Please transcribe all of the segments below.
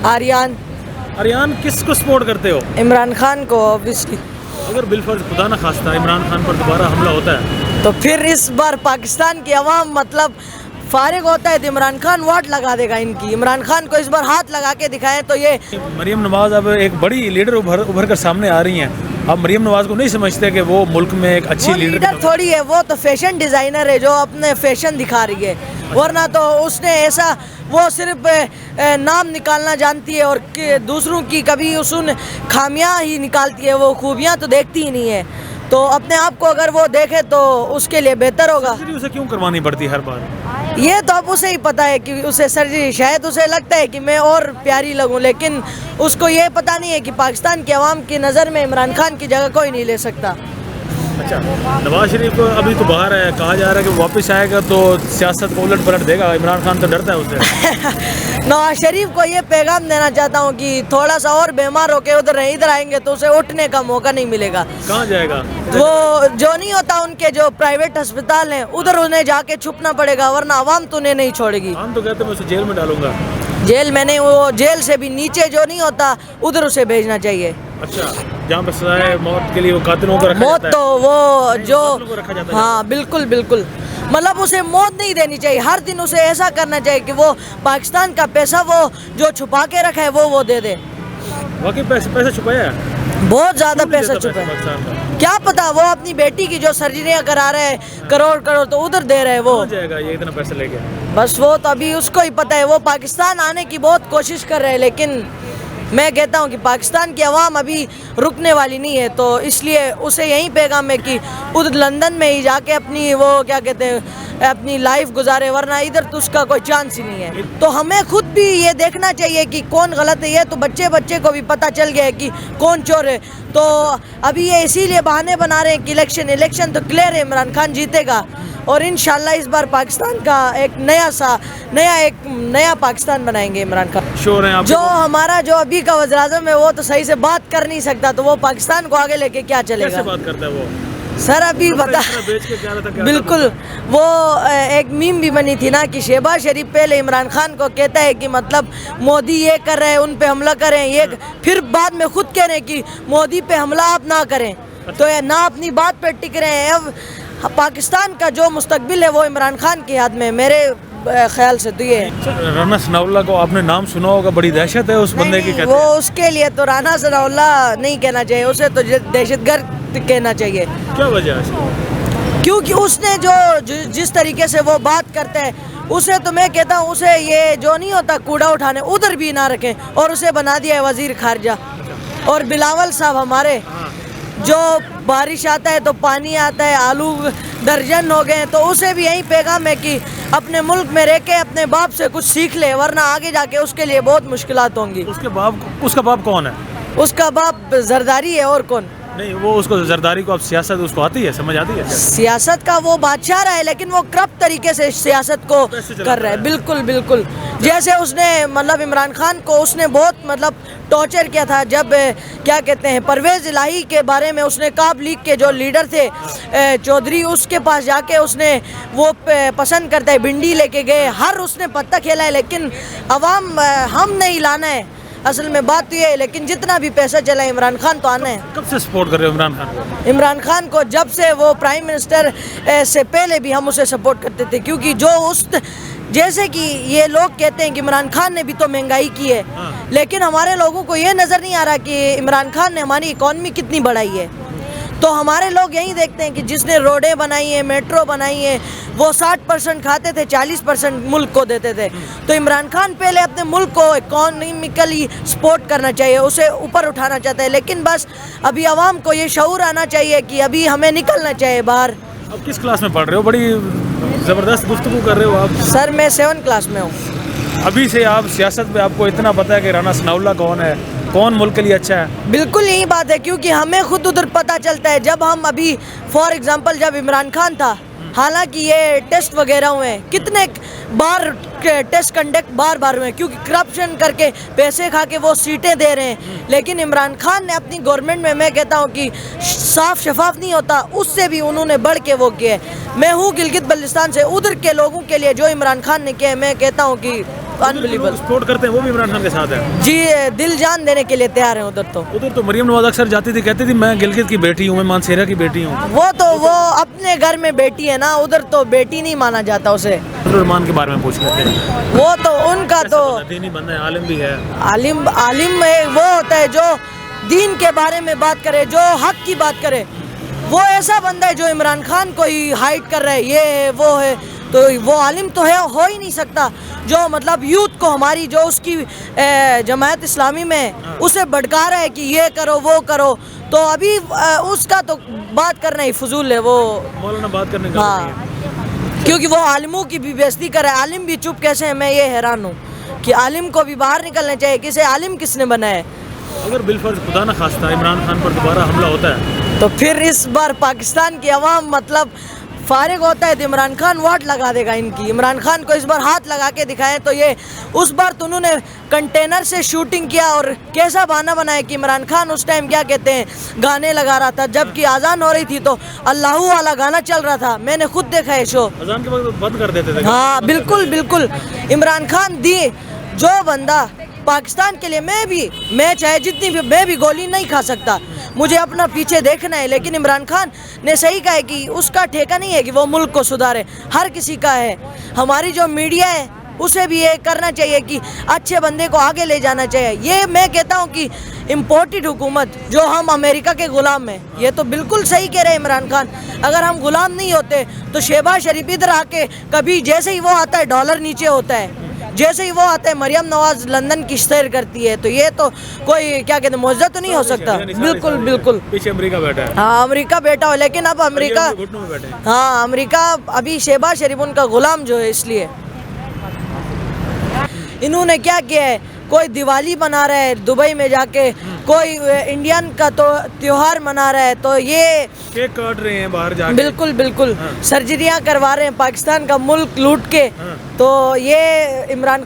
आर्यन। आर्यन किस को सपोर्ट करते हो? इमरान खान को ऑब्वियसली। अगर बिलफर्ज खुदा न खास्ता इमरान खान पर दोबारा हमला होता है तो फिर इस बार पाकिस्तान की आवाम मतलब फारिग होता है तो इमरान खान वोट लगा देगा इनकी। इमरान खान को इस बार हाथ लगा के दिखाएं तो ये मरियम नवाज अब एक बड़ी लीडर उभर कर सामने आ रही हैं। अब मरियम नवाज को नहीं समझते कि वो मुल्क में एक अच्छी लीडर थोड़ी है, वो तो फैशन डिज़ाइनर है जो अपने फैशन दिखा रही है, वरना तो उसने ऐसा वो सिर्फ नाम निकालना जानती है और दूसरों की कभी उसने खामियां ही निकालती है, वो खूबियां तो देखती ही नहीं है। तो अपने आप को अगर वो देखे तो उसके लिए बेहतर होगा। उसे क्यों करवानी पड़ती हर बार? ये तो अब उसे ही पता है कि उसे सर्जरी, शायद उसे लगता है कि मैं और प्यारी लगूं, लेकिन उसको ये पता नहीं है कि पाकिस्तान की आवाम की नज़र में इमरान खान की जगह कोई नहीं ले सकता। अच्छा, नवाज शरीफ अभी तो बाहर है, कहा जा रहा है कि वापस आएगा तो सियासत को उलट पलट देगा। इमरान खान तो डरता है उससे। नवाज शरीफ को ये पैगाम देना चाहता हूँ कि थोड़ा सा और बीमार होके इधर आएंगे तो उसे उठने का मौका नहीं मिलेगा। कहाँ जाएगा? वो जो नहीं होता उनके जो प्राइवेट अस्पताल हैं उधर उन्हें जाके छुपना पड़ेगा, वरना आवाम तो उन्हें नहीं छोड़ेगी। हम तो कहते हैं मैं उसे जेल में डालूंगा। जेल में नहीं, वो जेल से भी नीचे जो नहीं होता उधर उसे भेजना चाहिए। अच्छा, जहाँ पर सजाए मौत के लिए वो कातिलों को रखा मौत जाता है। तो वो जो रखा जाता है। हाँ बिल्कुल बिल्कुल, मतलब उसे मौत नहीं देनी चाहिए, हर दिन उसे ऐसा करना चाहिए कि वो पाकिस्तान का पैसा वो जो छुपा के रखा है वो दे दे। वाकई पैसा छुपाया है, बहुत ज्यादा पैसा छुपा है। क्या पता वो अपनी बेटी की जो सर्जरियाँ करा रहे हैं करोड़ तो उधर दे रहे हैं। वो जाएगा ये इतना पैसा लेके? बस वो तो अभी उसको ही पता है। वो पाकिस्तान आने की बहुत कोशिश कर रहे हैं, लेकिन मैं कहता हूँ कि पाकिस्तान की आवाम अभी रुकने वाली नहीं है, तो इसलिए उसे यही पैगाम है कि उधर लंदन में ही जाके अपनी वो क्या कहते हैं अपनी लाइफ गुजारे, वरना इधर तो उसका कोई चांस ही नहीं है। तो हमें खुद भी ये देखना चाहिए कि कौन गलत है। ये तो बच्चे को भी पता चल गया है कि कौन चोर है, तो अभी ये इसीलिए बहाने बना रहे हैं कि इलेक्शन तो क्लियर है, इमरान खान जीतेगा और इंशाल्लाह इस बार पाकिस्तान का एक नया पाकिस्तान बनाएंगे इमरान खान। श्योर हैं आप? जो हमारा जो अभी का वज़ीर आज़म है वो तो सही से बात कर नहीं सकता, तो वो पाकिस्तान को आगे लेके क्या चलेगा? कैसे बात करता है वो? सर अभी बता बिल्कुल, वो एक मीम भी बनी थी ना कि शहबाज शरीफ पहले इमरान खान को कहता है कि मतलब मोदी ये कर रहे हैं उन पे हमला करें, ये फिर बाद में खुद कह रहे हैं कि मोदी पे हमला आप ना करें, तो ये ना अपनी बात पे टिक रहे हैं। अब पाकिस्तान का जो मुस्तकबिल है वो इमरान खान के हाथ में, मेरे ख्याल से तो ये है। राना सनाउल्लाह को आपने नाम सुना होगा, बड़ी दहशत है उस बंदे की। वो उसके लिए तो राना सनाउल्लाह नहीं कहना चाहिए, उसे तो दहशतगर्द कहना चाहिए। क्या वजह है? क्योंकि उसने जिस तरीके से वो बात करता है, उसे तो मैं कहता हूँ उसे ये जो नहीं होता कूड़ा उठाने उधर भी ना रखें, और उसे बना दिया है वजीर खारजा। और बिलावल साहब हमारे, जो बारिश आता है तो पानी आता है, आलू दर्जन हो गए, तो उसे भी यही पैगाम है कि अपने मुल्क में रह के अपने बाप से कुछ सीख ले, वरना आगे जाके उसके लिए बहुत मुश्किलात होंगी। उसका बाप कौन है? उसका बाप जरदारी है, और कौन? नहीं, वो उसको जरदारी को अब सियासत उसको आती है, समझ आती है? सियासत का वो बादशाह रहा है, लेकिन वो करप्ट तरीके से सियासत को कर रहा है। बिल्कुल जैसे उसने मतलब इमरान खान को उसने बहुत मतलब टॉर्चर किया था, जब क्या कहते हैं परवेज़ इलाही के बारे में उसने काब लीग के जो लीडर थे चौधरी, उसके पास जाके उसने वो पसंद करता है भिंडी लेके गए, हर उसने पत्ता खेला है, लेकिन अवाम हम नहीं लाना है असल में बात तो ये है। लेकिन जितना भी पैसा चला इमरान खान तो आना है। कब से सपोर्ट कर रहे हो इमरान खान को? इमरान खान को जब से वो प्राइम मिनिस्टर से पहले भी हम उसे सपोर्ट करते थे, क्योंकि जो जैसे कि ये लोग कहते हैं कि इमरान खान ने भी तो महंगाई की है, लेकिन हमारे लोगों को ये नज़र नहीं आ रहा कि इमरान खान ने हमारी इकॉनमी कितनी बढ़ाई है। तो हमारे लोग यही देखते हैं कि जिसने रोडें बनाई हैं, मेट्रो बनाई है, वो 60% खाते थे, 40% मुल्क को देते थे। तो इमरान खान पहले अपने मुल्क को इकोनॉमिकली सपोर्ट करना चाहिए, उसे ऊपर उठाना चाहता है, लेकिन बस अभी आवाम को ये शऊर आना चाहिए कि अभी हमें निकलना चाहिए बाहर। अब किस क्लास में पढ़ रहे हो? बड़ी ज़बरदस्त गुफ्तगू कर रहे हो आप। सर मैं 7th क्लास में हूँ। अभी से आप सियासत में आपको इतना पता है कि राना सनाउल्लाह कौन है, कौन मुल्क के लिए अच्छा है? बिल्कुल यही बात है, क्योंकि हमें खुद उधर पता चलता है। जब हम अभी फॉर एग्जांपल जब इमरान खान था, हालांकि ये टेस्ट वगैरह हुए हैं, कितने बार टेस्ट कंडक्ट बार हुए, क्योंकि करप्शन करके पैसे खा के वो सीटें दे रहे हैं, लेकिन इमरान खान ने अपनी गवर्नमेंट में, मैं कहता हूँ कि साफ शफाफ नहीं होता, उससे भी उन्होंने बढ़ के वो किया है। मैं हूँ गिलगित बल्तिस्तान से, उधर के लोगों के लिए जो इमरान खान ने किया है, मैं कहता हूँ कि अनबिलीवेबल। सपोर्ट करते हैं वो भी इमरान खान के साथ है। जी दिल जान देने के लिए तैयार हैं उधर तो। उधर तो मरियम नवाज अक्सर जाती थी, कहती थी मैं गिलगित की बेटी हूँ, मैं मानसेरा की बेटी हूँ। वो अपने घर में बेटी है ना, उधर तो बेटी नहीं माना जाता उसे। रहमान के बारे में पूछ लेते हैं। वो तो उनका तो दीनी बंदा है, आलिम भी है। आलिम वो होता है जो दीन के बारे में बात करे, जो हक की बात करे। वो ऐसा बंदा है जो इमरान खान को ही हाइड कर रहा है, ये है वो है, तो वो आलिम तो है हो ही नहीं सकता जो मतलब यूथ को हमारी जो उसकी जमात इस्लामी में उसे भड़का रहा है कि ये करो वो करो। तो अभी उसका तो बात करना ही फजूल है। वो मौलाना बात करने का हाँ, क्योंकि वो आलिमों की भी बेइज्जती कर रहा है। आलिम भी चुप कैसे है, मैं ये हैरान हूँ कि आलिम को भी बाहर निकलना चाहिए। किसे आलिम किसने बनाया है? अगर बिलफर्ज खुदा न खास्ता इमरान खान पर दोबारा हमला होता है तो फिर इस बार पाकिस्तान की अवाम मतलब फारिग होता है तो इमरान खान वाट लगा देगा इनकी। इमरान खान को इस बार हाथ लगा के दिखाएं तो ये उस बार तो उन्होंने कंटेनर से शूटिंग किया और कैसा बहाना बनाया कि इमरान खान उस टाइम क्या कहते हैं गाने लगा रहा था, जबकि आज़ान हो रही थी तो अल्लाहू वाला गाना चल रहा था। मैंने खुद देखा है शो। अजान के वक्त बंद कर देते थे। हाँ बिल्कुल बिल्कुल। इमरान खान दी जो बंदा पाकिस्तान के लिए, मैं चाहे जितनी भी मैं भी गोली नहीं खा सकता, मुझे अपना पीछे देखना है, लेकिन इमरान खान ने सही कहा है कि उसका ठेका नहीं है कि वो मुल्क को सुधारे, हर किसी का है। हमारी जो मीडिया है उसे भी ये करना चाहिए कि अच्छे बंदे को आगे ले जाना चाहिए। ये मैं कहता हूँ कि इम्पोर्टेड हुकूमत जो हम अमेरिका के गुलाम हैं, ये तो बिल्कुल सही कह रहे हैं इमरान खान। अगर हम गुलाम नहीं होते तो शहबाज शरीफ इधर आके कभी जैसे ही वो आता है डॉलर नीचे होता है, जैसे ही वो आता है मरियम नवाज लंदन की सैर करती है, तो ये तो कोई क्या कहते हैं मुआवजा तो नहीं हो सकता। बिल्कुल बिल्कुल। पीछे अमेरिका बैठा है। हाँ अमेरिका बैठा हो, लेकिन अब अमेरिका घुटनों में बैठे हैं। हाँ अमेरिका अभी शहबाज शरीफ उनका गुलाम जो है, इसलिए इन्होंने क्या किया है, कोई दिवाली मना रहा है दुबई में जाके, कोई इंडियन का तो त्योहार मना रहा है, तो ये केक काट रहे हैं बाहर जाके। बिल्कुल बिल्कुल। सर्जरियां करवा रहे हैं पाकिस्तान का मुल्क लूट के। तो ये इमरान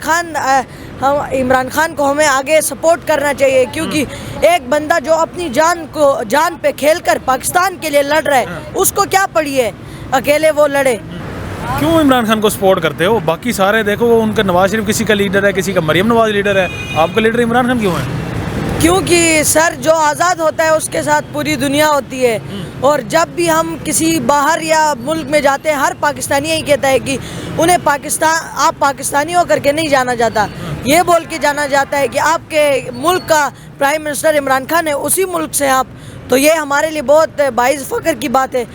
खान को हमें आगे सपोर्ट करना चाहिए, क्योंकि एक बंदा जो अपनी जान पे खेलकर पाकिस्तान के लिए लड़ रहा है, उसको क्या पड़ी है अकेले वो लड़े। क्यों इमरान खान को सपोर्ट करते हो? बाकी सारे देखो, उनका नवाज शरीफ किसी का लीडर है, किसी का मरियम नवाज लीडर है, आपका लीडर इमरान खान क्यों है? क्योंकि सर जो आज़ाद होता है उसके साथ पूरी दुनिया होती है, और जब भी हम किसी बाहर या मुल्क में जाते हैं हर पाकिस्तानी यही कहता है कि उन्हें आप पाकिस्तानी हो करके नहीं जाना जाता, ये बोल के जाना जाता है कि आपके मुल्क का प्राइम मिनिस्टर इमरान खान है, उसी मुल्क से आप। तो ये हमारे लिए बहुत बाइज़ फ़ख्र की बात है।